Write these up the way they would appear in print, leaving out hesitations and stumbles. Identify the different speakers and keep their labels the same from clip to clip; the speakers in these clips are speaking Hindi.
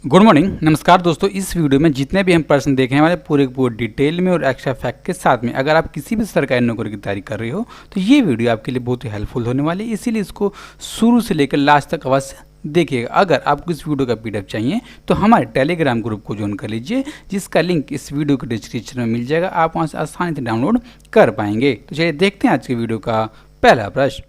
Speaker 1: गुड मॉर्निंग, नमस्कार दोस्तों। इस वीडियो में जितने भी हम प्रश्न देखने वाले पूरे डिटेल में और एक्स्ट्रा फैक्ट के साथ में, अगर आप किसी भी सरकारी नौकरी की तैयारी कर रहे हो तो ये वीडियो आपके लिए बहुत ही हेल्पफुल होने वाली है, इसीलिए इसको शुरू से लेकर लास्ट तक अवश्य देखिएगा। अगर आपको इस वीडियो का पीडीएफ चाहिए तो हमारे टेलीग्राम ग्रुप को ज्वाइन कर लीजिए, जिसका लिंक इस वीडियो के डिस्क्रिप्शन में मिल जाएगा। आप वहाँ से आसानी से डाउनलोड कर पाएंगे। तो चलिए देखते हैं आज की वीडियो का पहला प्रश्न।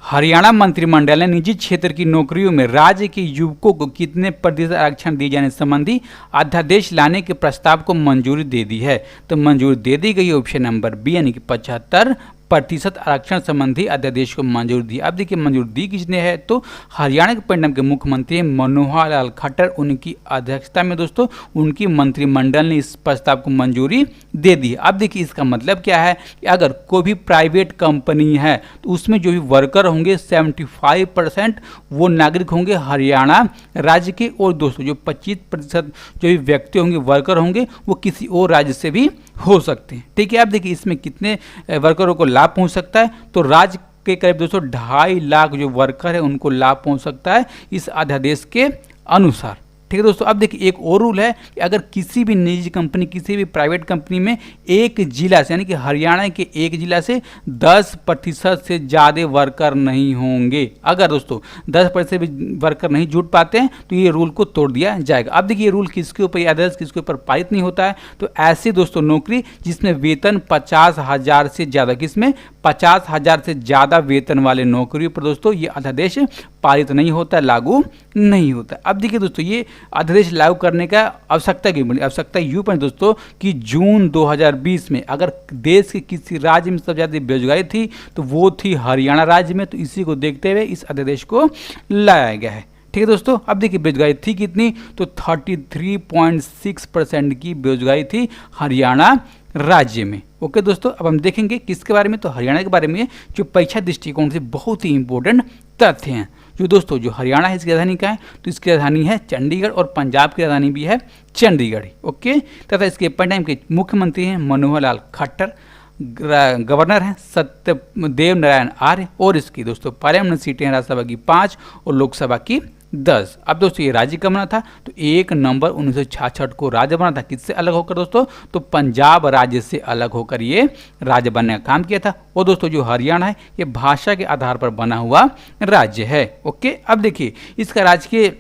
Speaker 1: हरियाणा मंत्रिमंडल ने निजी क्षेत्र की नौकरियों में राज्य के युवकों को कितने प्रतिशत आरक्षण दिए जाने संबंधी अध्यादेश लाने के प्रस्ताव को मंजूरी दे दी है। तो मंजूरी दे दी गई ऑप्शन नंबर बी यानी कि 75% आरक्षण संबंधी अध्यादेश को मंजूरी दी। अब देखिए मंजूरी दी किसने है, तो हरियाणा के परिणाम के मुख्यमंत्री मनोहर लाल खट्टर, उनकी अध्यक्षता में दोस्तों उनकी मंत्रिमंडल ने इस प्रस्ताव को मंजूरी दे दी। अब देखिए इसका मतलब क्या है कि अगर कोई भी प्राइवेट कंपनी है तो उसमें जो भी वर्कर होंगे 75% वो नागरिक होंगे हरियाणा राज्य के, और दोस्तों जो 25% जो भी व्यक्ति होंगे वर्कर होंगे वो किसी और राज्य से भी हो सकते हैं। ठीक है, अब देखिए इसमें कितने वर्करों को लाभ पहुंच सकता है, तो राज्य के करीब 2.5 लाख जो वर्कर है उनको लाभ पहुंच सकता है इस अध्यादेश के अनुसार। ठीक है दोस्तों, अब देखिए एक और रूल है कि अगर किसी भी निजी कंपनी, किसी भी प्राइवेट कंपनी में एक जिला से यानी कि हरियाणा के एक जिला से 10% से ज़्यादा वर्कर नहीं होंगे। अगर दोस्तों 10% भी वर्कर नहीं जुट पाते हैं तो ये रूल को तोड़ दिया जाएगा। अब देखिए ये रूल किसके ऊपर, आदेश किसके ऊपर पारित नहीं होता है, तो ऐसे दोस्तों नौकरी जिसमें वेतन 50,000 से ज़्यादा, किसमें 50,000 से ज़्यादा वेतन वाले नौकरियों पर दोस्तों ये अध्यादेश पारित नहीं होता, लागू नहीं होता। अब देखिए दोस्तों ये अध्यादेश लागू करने का आवश्यकता क्यों बनी, आवश्यकता यूं पड़ी दोस्तों कि जून 2020 में अगर देश के किसी राज्य में सबसे ज़्यादा बेरोजगारी थी तो वो थी हरियाणा राज्य में, तो इसी को देखते हुए इस अध्यादेश को लाया गया है। ठीक है दोस्तों, अब देखिए बेरोजगारी थी कितनी, तो 33.6% की बेरोजगारी थी हरियाणा राज्य में। ओके दोस्तों, अब हम देखेंगे किसके बारे में, तो हरियाणा के बारे में, जो परीक्षा दृष्टिकोण से बहुत ही इंपॉर्टेंट तथ्य हैं। जो दोस्तों जो हरियाणा है इसकी राजधानी क्या है, तो इसकी राजधानी है चंडीगढ़, और पंजाब की राजधानी भी है चंडीगढ़। ओके, तथा इसके परिणाम के मुख्यमंत्री हैं मनोहर लाल खट्टर, गवर्नर हैं सत्यदेव नारायण आर्य, और इसकी दोस्तों पार्लियामेंट सीटें हैं राज्यसभा की 5 और लोकसभा की 10। अब दोस्तों ये राज्य कब बना था, तो 1 नवंबर 1966 को राज्य बना था। किससे अलग होकर दोस्तों, तो पंजाब राज्य से अलग होकर ये राज्य बनने का काम किया था। और दोस्तों जो हरियाणा है ये भाषा के आधार पर बना हुआ राज्य है। ओके, अब देखिए इसका राजकीय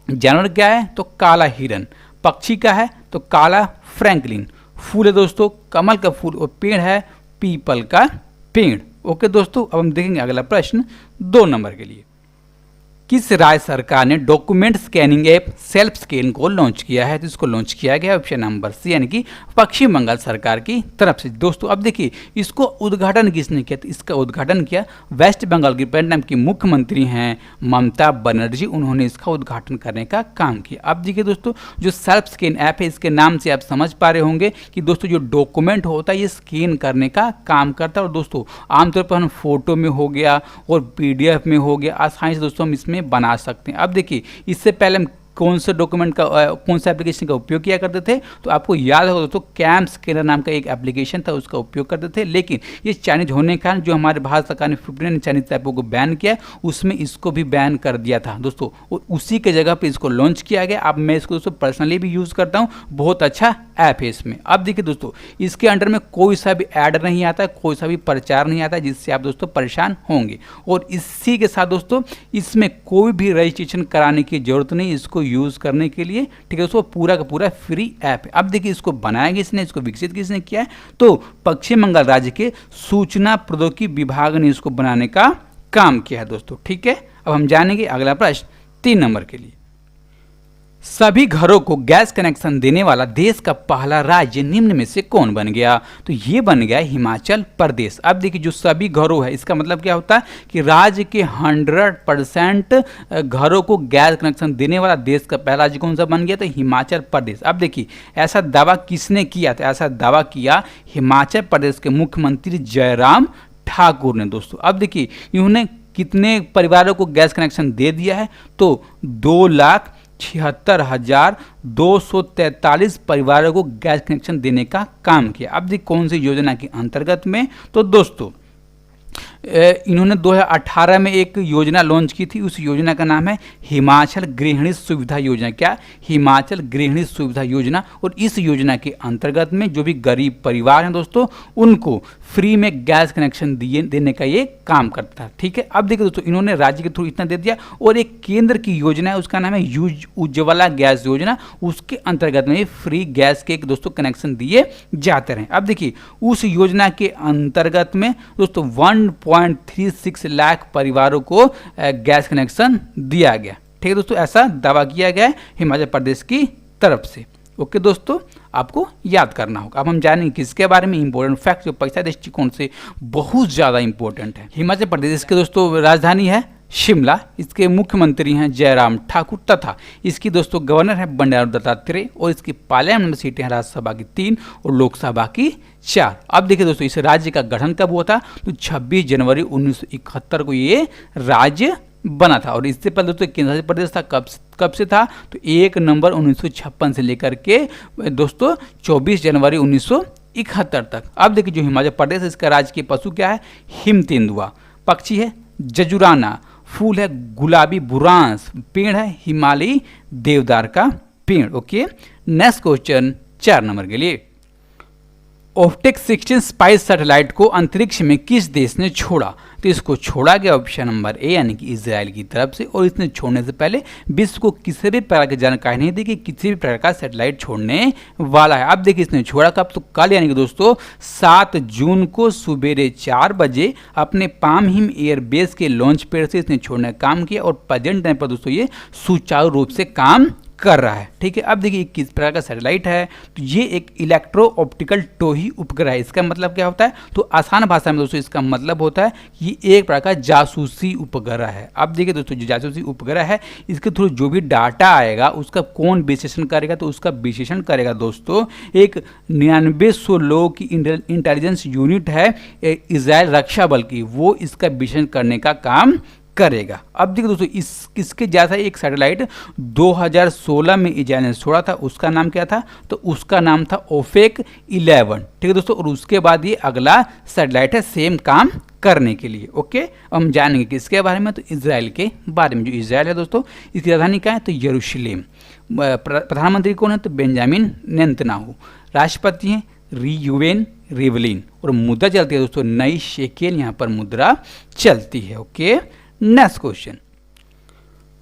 Speaker 1: जानवर क्या है, तो काला हिरन। पक्षी का है तो काला फ्रैंकलिन। फूल है दोस्तों कमल का फूल, और पेड़ है पीपल का पेड़। ओके दोस्तों, अब हम देखेंगे अगला प्रश्न 2 नंबर के लिए। किस राज्य सरकार ने document scanning app self scan को लॉन्च किया है, तो इसको लॉन्च किया गया ऑप्शन नंबर सी यानी कि पश्चिम बंगाल सरकार की तरफ से। दोस्तों अब देखिए इसको उद्घाटन किसने किया, तो इसका उद्घाटन किया वेस्ट बंगाल की परिणाम की मुख्यमंत्री हैं ममता बनर्जी, उन्होंने इसका उद्घाटन करने का काम किया। अब देखिए दोस्तों जो सेल्फ स्कैन ऐप है, इसके नाम से आप समझ पा रहे होंगे कि दोस्तों जो डॉक्यूमेंट होता है ये स्कैन करने का काम करता है। और दोस्तों आमतौर पर हम फोटो में हो गया और PDF में हो गया, आसानी से दोस्तों हम इसमें बना सकते हैं। अब देखिए इससे पहले हम कौन से डॉक्यूमेंट का कौन सा एप्लीकेशन का उपयोग किया करते थे, तो आपको याद होगा दोस्तों कैम स्कैनर नाम का एक एप्लीकेशन था, उसका उपयोग करते थे। लेकिन ये चाइनीज होने के कारण जो हमारे भारत सरकार ने 15 चाइनीज ऐपों को बैन किया, उसमें इसको भी बैन कर दिया था दोस्तों, और उसी के जगह पे इसको लॉन्च किया गया। अब मैं इसको दोस्तों पर्सनली भी यूज़ करता हूँ, बहुत अच्छा ऐप है इसमें। अब देखिए दोस्तों इसके अंडर में कोई सा भी ऐड नहीं आता, कोई सा भी प्रचार नहीं आता जिससे आप दोस्तों परेशान होंगे। और इसी के साथ दोस्तों इसमें कोई भी रजिस्ट्रेशन कराने की जरूरत नहीं इसको यूज़ करने के लिए। ठीक है दोस्तों, पूरा का पूरा फ्री ऐप है। अब देखिए इसको बनाया किसने, इसको विकसित किसने किया है, तो पश्चिम बंगाल राज्य के सूचना प्रौद्योगिकी विभाग ने इसको बनाने का काम किया है दोस्तों। ठीक है, अब हम जानेंगे अगला प्रश्न 3 नंबर के लिए। सभी घरों को गैस कनेक्शन देने वाला देश का पहला राज्य निम्न में से कौन बन गया, तो ये बन गया हिमाचल प्रदेश। अब देखिए जो सभी घरों है इसका मतलब क्या होता है कि राज्य के 100% घरों को गैस कनेक्शन देने वाला देश का पहला राज्य कौन सा बन गया, तो हिमाचल प्रदेश। अब देखिए ऐसा दावा किसने किया, तो ऐसा दावा किया हिमाचल प्रदेश के मुख्यमंत्री जयराम ठाकुर ने दोस्तों। अब देखिए इन्होंने कितने परिवारों को गैस कनेक्शन दे दिया है, तो 2,40,000 76,243 परिवारों को गैस कनेक्शन देने का काम किया। अब देखिए कौन सी योजना के अंतर्गत में, तो दोस्तों इन्होंने 2018 में एक योजना लॉन्च की थी। उस योजना का नाम है हिमाचल गृहिणी सुविधा योजना। क्या? हिमाचल गृहिणी सुविधा योजना। और इस योजना के अंतर्गत में जो भी गरीब परिवार हैं दोस्तों, उनको फ्री में गैस कनेक्शन देने का ये काम करता है। ठीक है, अब देखिए दोस्तों इन्होंने राज्य के थ्रू इतना दे दिया, और एक केंद्र की योजना है, उसका नाम है उज्ज्वला गैस योजना। उसके अंतर्गत में फ्री गैस के दोस्तों कनेक्शन दिए जाते रहे। अब देखिए उस योजना के अंतर्गत में दोस्तों 1.36 लाख परिवारों को गैस कनेक्शन दिया गया। ठीक है दोस्तों, ऐसा दावा किया गया है हिमाचल प्रदेश की तरफ से। ओके दोस्तों, आपको याद करना होगा। अब हम जानेंगे किसके बारे में, इंपॉर्टेंट फैक्ट जो पैसा दृष्टिकोण से बहुत ज़्यादा इंपॉर्टेंट है। हिमाचल प्रदेश के दोस्तों राजधानी है शिमला, इसके मुख्यमंत्री हैं जयराम ठाकुर, तथा इसकी दोस्तों गवर्नर है बंडारू दत्तात्रेय, और इसकी पार्लियामेंट सीटें हैं राज्यसभा की 3 और लोकसभा की 4। अब देखिए दोस्तों इस राज्य का गठन कब हुआ था, तो 26 जनवरी 1971 को ये राज्य बना था। और इससे पहले दोस्तों केंद्र शासित प्रदेश था, कब से था, तो 1 नवंबर 1956 से लेकर के दोस्तों 24 जनवरी 1971 तक। अब देखिए जो हिमाचल प्रदेश इसका राजकीय पशु क्या है, हिम तेंदुआ, पक्षी है जजुराना, फूल है गुलाबी बुरांस, पेड़ है हिमालयी देवदार का पेड़। ओके, नेक्स्ट क्वेश्चन 4 नंबर के लिए, ओफ्टेक 16 स्पाइस सैटेलाइट को अंतरिक्ष में किस देश ने छोड़ा, तो इसको छोड़ा गया ऑप्शन नंबर ए यानी कि इजराइल की तरफ से। और इसने छोड़ने से पहले विश्व को किसी भी प्रकार की जानकारी नहीं दी कि किसी भी प्रकार का सैटेलाइट छोड़ने वाला है। अब देखिए इसने छोड़ा कब, तो कल यानी कि दोस्तों 7 जून को सुबेरे 4 बजे अपने पामहिम एयरबेस के लॉन्च पैड से इसने छोड़ने का काम किया, और प्रेजेंट टाइम पर दोस्तों ये सुचारू रूप से काम कर रहा है। ठीक है, अब देखिए किस प्रकार का सैटेलाइट है, तो ये एक इलेक्ट्रो ऑप्टिकल टोही उपग्रह है। इसका मतलब क्या होता है, तो आसान भाषा में दोस्तों इसका मतलब होता है कि एक प्रकार का जासूसी उपग्रह है। अब देखिए दोस्तों जो जासूसी उपग्रह है, इसके थ्रू जो भी डाटा आएगा उसका कौन विश्लेषण करेगा, तो उसका विश्लेषण करेगा दोस्तों एक 9900 लोगों की इंटेलिजेंस यूनिट है इजराइल रक्षा बल की, वो इसका विश्लेषण करने का काम करेगा। अब देखिए दोस्तों इसके जैसा एक सैटेलाइट 2016 में इजराइल ने छोड़ा था, उसका नाम क्या था, तो उसका नाम था ओफेक 11। ठीक है दोस्तों, और उसके बाद ये अगला सैटेलाइट है सेम काम करने के लिए। ओके, हम जानेंगे किसके बारे में, तो इजराइल के बारे में। जो इजराइल है दोस्तों इसकी राजधानी क्या है, तो यरूशलेम। प्रधानमंत्री कौन है, तो बेंजामिन नेतन्याहू। राष्ट्रपति हैं रियूवेन रिवलिन, और मुद्रा चलती है दोस्तों नई शेकेल, यहाँ पर मुद्रा चलती है। ओके, नेक्स्ट क्वेश्चन,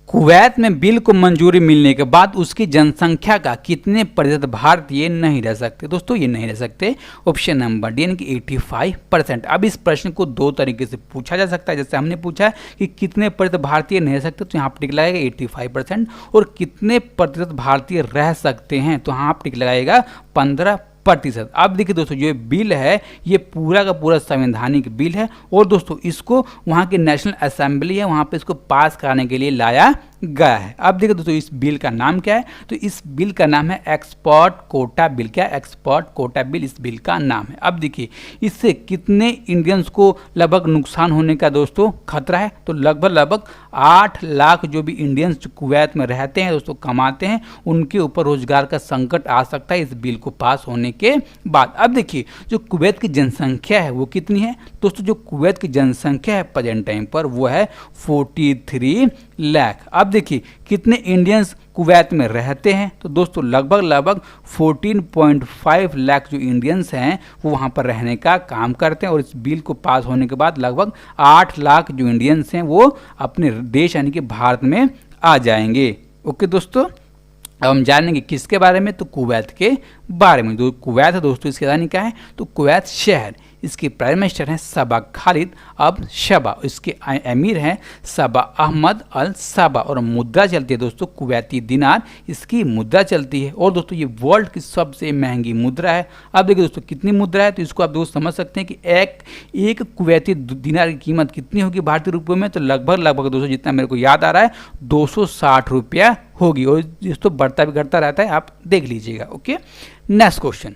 Speaker 1: कुवैत में बिल को मंजूरी मिलने के बाद उसकी जनसंख्या का कितने प्रतिशत भारतीय नहीं रह सकते, दोस्तों ये नहीं रह सकते, ऑप्शन नंबर डी यानी कि 85%। अब इस प्रश्न को 2 तरीके से पूछा जा सकता है। जैसे हमने पूछा कि कितने प्रतिशत भारतीय नहीं रह सकते, तो यहाँ पर टिक लगाएगा 85%, और कितने प्रतिशत भारतीय रह सकते हैं, तो यहाँ पर टिक लगाएगा 15%। अब देखिए दोस्तों जो बिल है ये पूरा का पूरा संवैधानिक बिल है, और दोस्तों इसको वहाँ की नेशनल असेंबली है, वहाँ पे इसको पास कराने के लिए लाया गया है। अब देखिए दोस्तों इस बिल का नाम क्या है, तो इस बिल का नाम है एक्सपोर्ट कोटा बिल। क्या, एक्सपोर्ट कोटा बिल इस बिल का नाम है। अब देखिए इससे कितने इंडियंस को लगभग नुकसान होने का दोस्तों खतरा है, तो लगभग 8 लाख जो भी इंडियंस जो कुवैत में रहते हैं दोस्तों, कमाते हैं, उनके ऊपर रोजगार का संकट आ सकता है इस बिल को पास होने के बाद। अब देखिए जो कुवैत की जनसंख्या है वो कितनी है दोस्तों, जो कुवैत की जनसंख्या है प्रेजेंट टाइम पर वो है 43 लाख। अब देखिए कितने इंडियंस कुवैत में रहते हैं, तो दोस्तों लगभग 14.5 लाख जो इंडियंस हैं वो वहाँ पर रहने का काम करते हैं, और इस बिल को पास होने के बाद लगभग 8 लाख जो इंडियंस हैं वो अपने देश यानी कि भारत में आ जाएंगे। ओके दोस्तों, अब हम जानेंगे किसके बारे में, तो कुवैत के बारे में। जो कुवैत है दोस्तों इसकी राजधानी क्या है, तो कुवैत शहर, इसके प्राइम मिनिस्टर हैं सबा खालिद अब शबा, इसके अमीर हैं सबा अहमद अल सबा, और मुद्रा चलती है दोस्तों कुवैती दिनार, इसकी मुद्रा चलती है। और दोस्तों ये वर्ल्ड की सबसे महंगी मुद्रा है। अब देखिए दोस्तों कितनी मुद्रा है, तो इसको आप दोस्त समझ सकते हैं कि एक कुवैती दिनार की कीमत कितनी होगी भारतीय रुपये में, तो लगभग दोस्तों जितना मेरे को याद आ रहा है 260 रुपया होगी, और दोस्तों बढ़ता भी घटता रहता है, आप देख लीजिएगा। Okay, next question,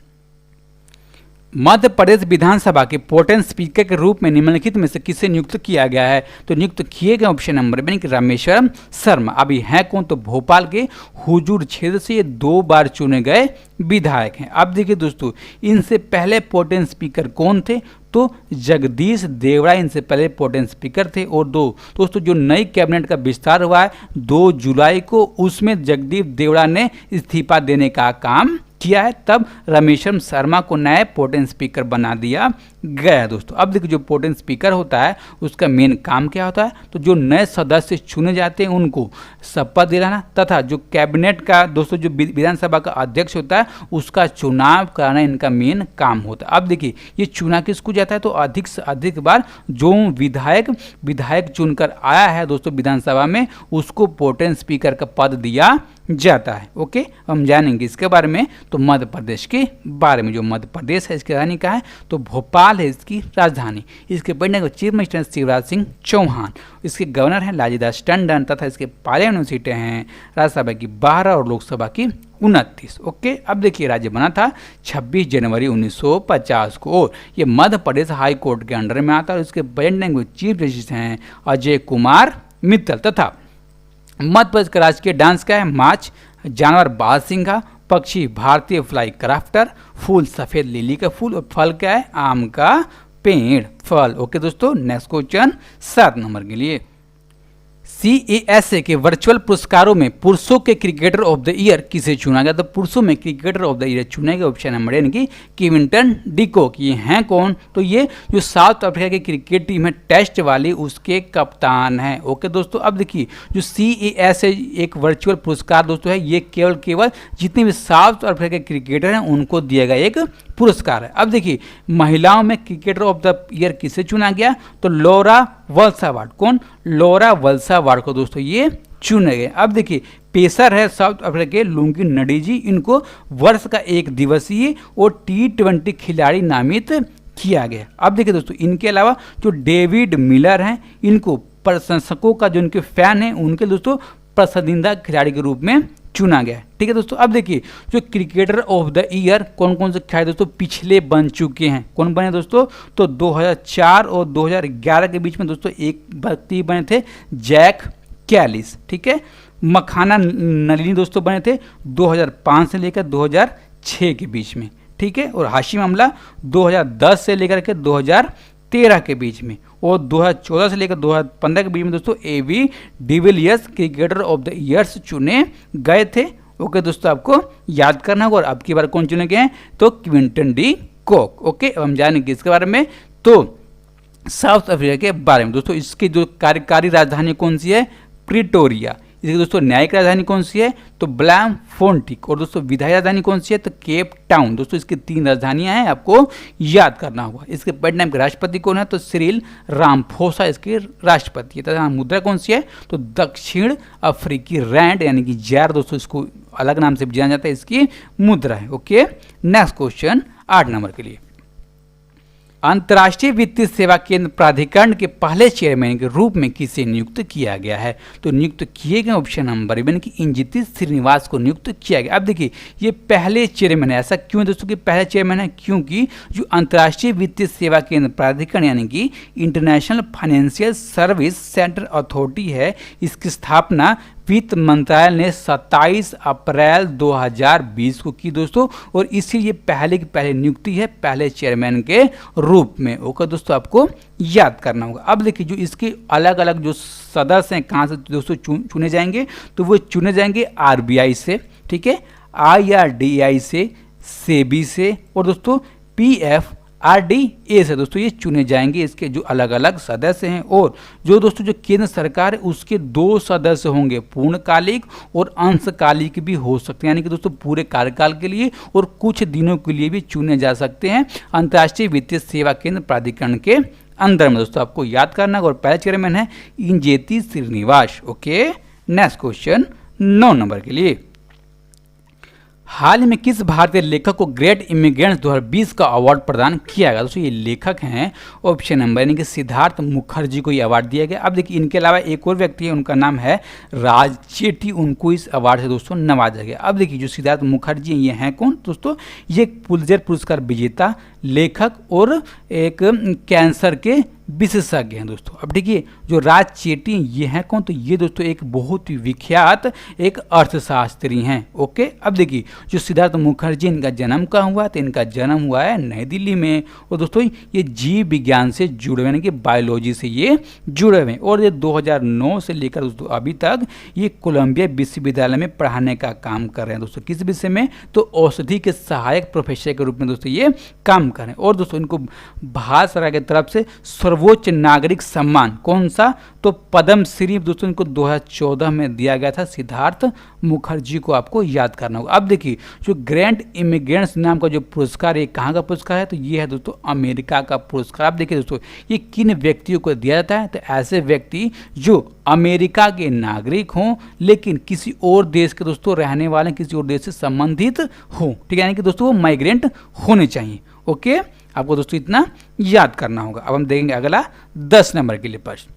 Speaker 1: Madhya Pradesh विधानसभा के प्रोटेम स्पीकर के रूप में निम्नलिखित में से किसे नियुक्त किया गया है? तो नियुक्त किए गए ऑप्शन नंबर यानी कि रामेश्वरम शर्मा। अभी हैं कौन? तो भोपाल के हुजूर क्षेत्र से ये 2 बार चुने गए विधायक हैं। अब देखिए दोस्तों, इनसे पहले प्रोटेम स्पीकर कौन थे? तो जगदीश देवड़ा इनसे पहले प्रोटेम स्पीकर थे। और दोस्तों जो नई कैबिनेट का विस्तार हुआ है 2 जुलाई को, उसमें जगदीश देवड़ा ने इस्तीफा देने का काम किया है, तब रामेश्वरम शर्मा को नए प्रोटेम स्पीकर बना दिया गया दोस्तों। अब देखिए जो प्रोटेम स्पीकर होता है उसका मेन काम क्या होता है? तो जो नए सदस्य चुने जाते हैं उनको शपथ दिलाना, तथा जो कैबिनेट का दोस्तों जो विधानसभा का अध्यक्ष होता है उसका चुनाव कराना इनका मेन काम होता है। अब देखिए ये चुना किसको जाता है? तो अधिक से अधिक बार जो विधायक चुनकर आया है दोस्तों विधानसभा में, उसको प्रोटेम स्पीकर का पद दिया जाता है। ओके, हम जानेंगे इसके बारे में। तो मध्य प्रदेश के बारे में, जो मध्य प्रदेश है इसकी राजधानी कहाँ है? तो भोपाल है इसकी राजधानी। इसके बढ़ने को चीफ मिनिस्टर शिवराज सिंह चौहान, इसके गवर्नर हैं लालजीदास टंडन, तथा इसके पार्लियामेंट सीटें हैं राज्यसभा की 12 और लोकसभा की 29। ओके, अब देखिए राज्य बना था 26 जनवरी 1950 को, और ये मध्य प्रदेश हाई कोर्ट के अंडर में आता है। और इसके बढ़ने को चीफ जस्टिस हैं अजय कुमार मित्तल, तथा मध्य प्रदेश का राजकीय डांस क्या है? मार्च, जानवर बाल सिंघा, पक्षी भारतीय फ्लाई क्राफ्टर, फूल सफेद लिली का फूल, और फल क्या है? आम का पेड़ फल। ओके दोस्तों, नेक्स्ट क्वेश्चन 7 नंबर के लिए। CASA के वर्चुअल पुरस्कारों में पुरुषों के क्रिकेटर ऑफ द ईयर किसे चुना गया? तो पुरुषों में क्रिकेटर ऑफ द ईयर चुने गए ऑप्शन नंबर यानी कि क्विंटन डिकॉक। ये हैं कौन? तो ये जो साउथ अफ्रीका की क्रिकेट टीम है टेस्ट वाली, उसके कप्तान हैं। ओके दोस्तों, अब देखिए जो CASA एक वर्चुअल पुरस्कार दोस्तों है, ये केवल जितने भी साउथ अफ्रीका के क्रिकेटर हैं उनको दिया गया एक पुरस्कार है। अब देखिए महिलाओं में क्रिकेटर ऑफ द ईयर किसे चुना गया? तो लॉरा वल्सावार्ड। कौन? लॉरा वल्सावार्ड को दोस्तों ये चुने गए। अब देखिए पेसर है साउथ अफ्रीका के लुंगी नडीजी, इनको वर्ष का 1 दिवसीय और T20 खिलाड़ी नामित किया गया। अब देखिए दोस्तों इनके अलावा जो डेविड मिलर हैं, इनको प्रशंसकों का जो इनके फैन हैं उनके दोस्तों पसंदीदा खिलाड़ी के रूप में चुना गया। ठीक है दोस्तों, अब देखिए जो क्रिकेटर ऑफ द ईयर कौन कौन से खिलाड़ी दोस्तों पिछले बन चुके हैं। कौन बने दोस्तों? तो 2004 और 2011 के बीच में दोस्तों एक व्यक्ति बने थे जैक कैलिस। ठीक है, मखाना नलिनी दोस्तों बने थे 2005 से लेकर 2006 के बीच में। ठीक है, और हाशिम अमला 2010 से लेकर के 2013 के बीच में, और 2014 से लेकर 2015 के बीच में दोस्तों AB de Villiers cricketer of the years चुने गए थे। ओके दोस्तों, आपको याद करना होगा। और अब की बार कौन चुने गए हैं? तो क्विंटन डिकॉक। ओके, अब हम जानेंगे इसके बारे में। तो साउथ अफ्रीका के बारे में दोस्तों, इसकी जो कार्यकारी राजधानी कौन सी है? प्रिटोरिया। इसकी दोस्तों न्यायिक राजधानी कौन सी है? तो ब्लैमफोंटेन। और दोस्तों विधायी राजधानी कौन सी है? तो केप टाउन। दोस्तों इसकी 3 राजधानियां हैं, आपको याद करना होगा। इसके परिणाम के राष्ट्रपति कौन है? तो सिरिल रामफोसा इसके राष्ट्रपति है। तथा मुद्रा कौन सी है? तो दक्षिण अफ्रीकी रैंड यानी कि जैर दोस्तों, इसको अलग नाम से जाना जाता है, इसकी मुद्रा है। ओके, नेक्स्ट क्वेश्चन 8 नंबर के लिए। अंतर्राष्ट्रीय वित्तीय सेवा केंद्र प्राधिकरण के पहले चेयरमैन के रूप में किसे नियुक्त किया गया है? तो नियुक्त किए गए ऑप्शन नंबर यानी कि इंजिति श्रीनिवास को नियुक्त किया गया। अब देखिए ये पहले चेयरमैन है। ऐसा क्यों है दोस्तों कि पहले चेयरमैन है? क्योंकि जो अंतर्राष्ट्रीय वित्तीय सेवा केंद्र प्राधिकरण यानी कि international financial service centre authority है, इसकी स्थापना वित्त मंत्रालय ने 27 अप्रैल 2020 को की दोस्तों, और इसीलिए पहले की पहले नियुक्ति है पहले चेयरमैन के रूप में। ओके दोस्तों, आपको याद करना होगा। अब देखिए जो इसके अलग अलग जो सदस्य हैं कहाँ से दोस्तों चुने जाएंगे? तो वो चुने जाएंगे RBI से, ठीक है, IRDAI से, सेबी से, और दोस्तों PFRDA से दोस्तों ये चुने जाएंगे। इसके जो अलग अलग सदस्य हैं, और जो दोस्तों जो केंद्र सरकार है उसके 2 सदस्य होंगे, पूर्णकालिक और अंशकालिक भी हो सकते हैं, यानी कि दोस्तों पूरे कार्यकाल के लिए और कुछ दिनों के लिए भी चुने जा सकते हैं अंतर्राष्ट्रीय वित्तीय सेवा केंद्र प्राधिकरण के अंदर में। दोस्तों आपको याद करना, और पहले चेयरमैन है Injeti Srinivas. Okay, next question 9 number के लिए। हाल ही में किस भारतीय लेखक को ग्रेट इमिग्रेंट्स 2020 का अवार्ड प्रदान किया गया? दोस्तों ये लेखक हैं ऑप्शन नंबर यानी कि सिद्धार्थ मुखर्जी को ये अवार्ड दिया गया। अब देखिए इनके अलावा एक और व्यक्ति है, उनका नाम है राज चेट्टी, उनको इस अवार्ड से दोस्तों नवाजा गया। अब देखिए जो सिद्धार्थ मुखर्जी हैं ये हैं कौन दोस्तों? ये पुलित्जर पुरस्कार विजेता लेखक और एक कैंसर के विशेषज्ञ हैं दोस्तों। अब देखिए जो राज चेट्टी ये हैं कौन? तो ये दोस्तों एक बहुत ही विख्यात एक अर्थशास्त्री हैं। ओके, अब देखिए जो सिद्धार्थ मुखर्जी इनका जन्म कहाँ हुआ? तो इनका जन्म हुआ है नई दिल्ली में। और दोस्तों ये जीव विज्ञान से जुड़े हुए यानी कि बायोलॉजी से ये जुड़े हुए हैं और ये 2009 से लेकर दोस्तों अभी तक ये कोलंबिया विश्वविद्यालय में पढ़ाने का काम कर रहे हैं दोस्तों। किस विषय में? तो औषधि के सहायक प्रोफेसर के रूप में दोस्तों ये काम करें। और दोस्तों इनको भारत सरकार की तरफ से सर्वोच्च नागरिक सम्मान कौन सा? तो पद्म श्री दोस्तों इनको 2014 में दिया गया था। सिद्धार्थ मुखर्जी को आपको याद करना होगा। अब देखिए जो ग्रेट इमिग्रेंट्स नाम का जो पुरस्कार है कहाँ का पुरस्कार है? तो ये है दोस्तों अमेरिका का पुरस्कार। अब देखिए दोस्तों ये किन व्यक्तियों को दिया जाता है? तो ऐसे व्यक्ति जो अमेरिका के नागरिक हों लेकिन किसी और देश के दोस्तों रहने वाले, किसी और देश से संबंधित हों, ठीक है, यानी कि दोस्तों वो माइग्रेंट होने चाहिए। ओके, आपको दोस्तों इतना याद करना होगा। अब हम देखेंगे अगला 10 नंबर के लिए प्रश्न।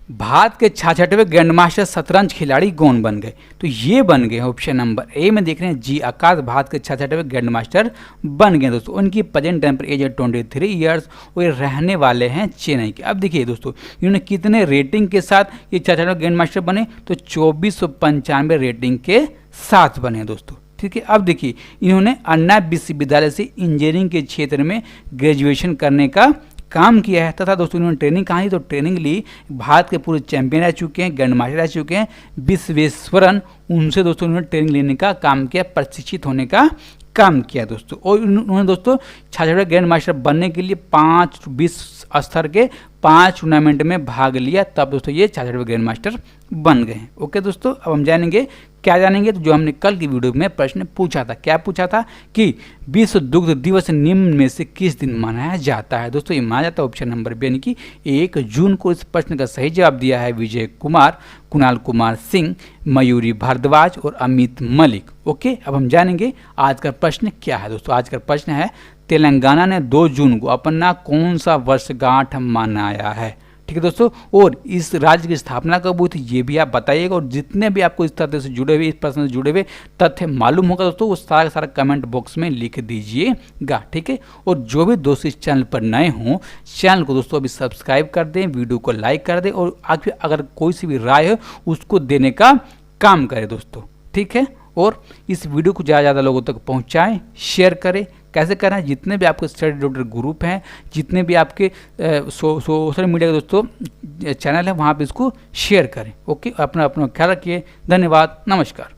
Speaker 1: भारत के 66वें ग्रैंडमास्टर शतरंज खिलाड़ी कौन बन गए? तो ये बन गए ऑप्शन नंबर ए में देख रहे हैं जी आकाश, भारत के 66वें ग्रैंडमास्टर बन गए दोस्तों। उनकी प्रेजेंट टाइम पर एज है 23 ईयर्स और ये रहने वाले हैं चेन्नई के। अब देखिए दोस्तों इन्होंने कितने रेटिंग के साथ ये 66वें ग्रैंडमास्टर बने? तो 2495 रेटिंग के साथ बने दोस्तों। ठीक है, अब देखिए इन्होंने अन्ना विश्वविद्यालय से इंजीनियरिंग के क्षेत्र में ग्रेजुएशन करने का काम किया है तथा दोस्तों इन्होंने ट्रेनिंग कहाँ ली? तो ट्रेनिंग ली भारत के पूर्व चैंपियन रह चुके हैं, ग्रैंड मास्टर रह चुके हैं विश्वेश्वरन, उनसे दोस्तों उन्होंने ट्रेनिंग लेने का काम किया, प्रशिक्षित होने का काम किया दोस्तों। और उन्होंने दोस्तों 66वें ग्रैंड मास्टर बनने के लिए 5 विश्व स्तर के 5 टूर्नामेंट में भाग लिया, तब दोस्तों ये 66वें ग्रैंड मास्टर बन गए हैं। ओके दोस्तों, अब हम जानेंगे क्या जानेंगे? तो जो हमने कल की वीडियो में प्रश्न पूछा था, क्या पूछा था कि विश्व दुग्ध दिवस निम्न में से किस दिन मनाया जाता है? दोस्तों ये माना जाता है ऑप्शन नंबर बी यानी कि 1 जून को। इस प्रश्न का सही जवाब दिया है विजय कुमार, कुणाल कुमार सिंह, मयूरी भारद्वाज और अमित मलिक। ओके, अब हम जानेंगे आज का प्रश्न क्या है दोस्तों। आज का प्रश्न है तेलंगाना ने 2 जून को अपना कौन सा वर्षगांठ मनाया है? ठीक है दोस्तों, और इस राज्य की स्थापना कब हुई थी ये भी आप बताइएगा। और जितने भी आपको इस तरह से जुड़े हुए, इस प्रश्न से जुड़े हुए तथ्य मालूम होगा दोस्तों, वो सारा का सारा कमेंट बॉक्स में लिख दीजिएगा। ठीक है, और जो भी दोस्त इस चैनल पर नए हों, चैनल को दोस्तों अभी सब्सक्राइब कर दें, वीडियो को लाइक कर दें और आगे अगर कोई सी भी राय है उसको देने का काम करें दोस्तों। ठीक है, और इस वीडियो को ज़्यादा ज़्यादा लोगों तक पहुँचाएँ, शेयर करें। कैसे करना है? जितने भी आपके स्टडी डॉक्टर ग्रुप हैं, जितने भी आपके सोशल मीडिया के दोस्तों चैनल है, वहाँ पे इसको शेयर करें। ओके, अपना ख्याल रखिए। धन्यवाद, नमस्कार।